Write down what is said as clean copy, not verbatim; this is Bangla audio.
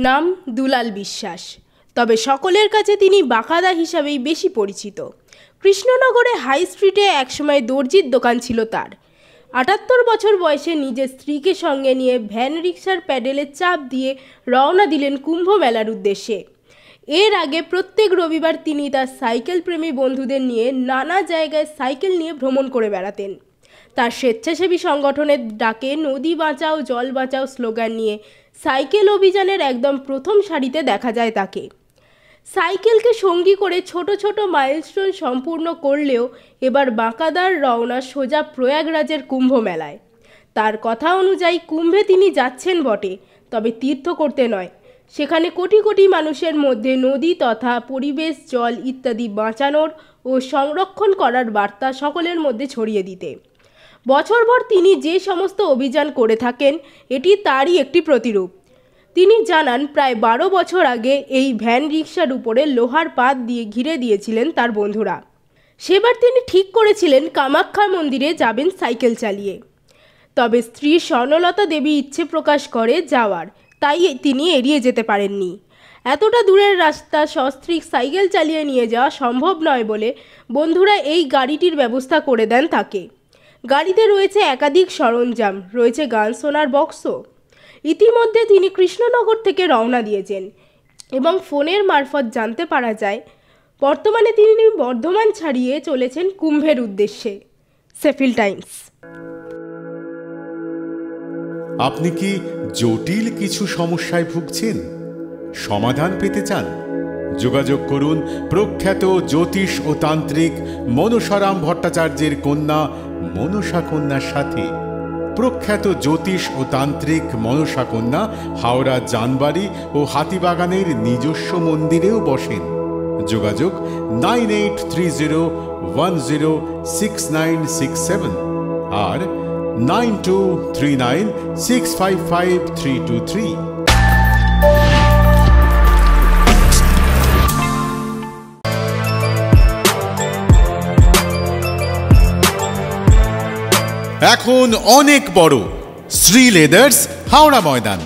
নাম দুলাল বিশ্বাস, তবে সকলের কাছে তিনি বাঁকাদা হিসাবেই বেশি পরিচিত। কৃষ্ণনগরে হাই স্ট্রিটে একসময় দর্জির দোকান ছিল তার। ৭৮ বছর বয়সে নিজের স্ত্রীকে সঙ্গে নিয়ে ভ্যান রিক্সার প্যাডেলের চাপ দিয়ে রওনা দিলেন কুম্ভ মেলার উদ্দেশ্যে। এর আগে প্রত্যেক রবিবার তিনি তার সাইকেল প্রেমী বন্ধুদের নিয়ে নানা জায়গায় সাইকেল নিয়ে ভ্রমণ করে বেড়াতেন। তার স্বেচ্ছাসেবী সংগঠনের ডাকে নদী বাঁচাও জল বাঁচাও স্লোগান নিয়ে সাইকেল অভিযানের একদম প্রথম সারিতে দেখা যায় তাকে। সাইকেলকে সঙ্গী করে ছোট ছোট মাইলস্টোন সম্পূর্ণ করলেও এবার বাঁকাদার রওনা সোজা প্রয়াগরাজের কুম্ভ মেলায়। তার কথা অনুযায়ী কুম্ভে তিনি যাচ্ছেন বটে, তবে তীর্থ করতে নয়, সেখানে কোটি কোটি মানুষের মধ্যে নদী তথা পরিবেশ, জল ইত্যাদি বাঁচানোর ও সংরক্ষণ করার বার্তা সকলের মধ্যে ছড়িয়ে দিতে। বছরভর তিনি যে সমস্ত অভিযান করে থাকেন, এটি তারই একটি প্রতিরূপ। তিনি জানান, প্রায় ১২ বছর আগে এই ভ্যান রিক্সার উপরে লোহার পাত দিয়ে ঘিরে দিয়েছিলেন তার বন্ধুরা। সেবার তিনি ঠিক করেছিলেন কামাখ্যা মন্দিরে যাবেন সাইকেল চালিয়ে। তবে স্ত্রী স্বর্ণলতা দেবী ইচ্ছে প্রকাশ করে যাওয়ার, তাই তিনি এড়িয়ে যেতে পারেননি। এতটা দূরের রাস্তা সস্ত্রীক সাইকেল চালিয়ে নিয়ে যাওয়া সম্ভব নয় বলে বন্ধুরা এই গাড়িটির ব্যবস্থা করে দেন তাকে। গাড়িতে রয়েছে একাধিক সরঞ্জাম, রয়েছে গান শোনার বক্সও। ইতিমধ্যে তিনি কৃষ্ণনগর থেকে রওনা দিয়েছেন এবং ফোনের মারফত জানতে পারা যায় বর্তমানে তিনি বর্ধমান ছাড়িয়ে চলেছেন কুম্ভের উদ্দেশ্যে। Sheffield Times. আপনি কি জটিল কিছু সমস্যায় ভুগছেন? সমাধান পেতে চান? যোগাযোগ করুন প্রখ্যাত জ্যোতিষ ও তান্ত্রিক মনসারাম ভট্টাচার্যের কন্যা মনসা কন্যার সাথে। প্রখ্যাত জ্যোতিষ ও তান্ত্রিক মনসা কন্যা হাওড়া জানবাড়ি ও হাতিবাগানের নিজস্ব মন্দিরেও বসেন। যোগাযোগ 9830106967 আর 9239655323। এখন অনেক বড় শ্রী লেদার্স হাওড়া ময়দান।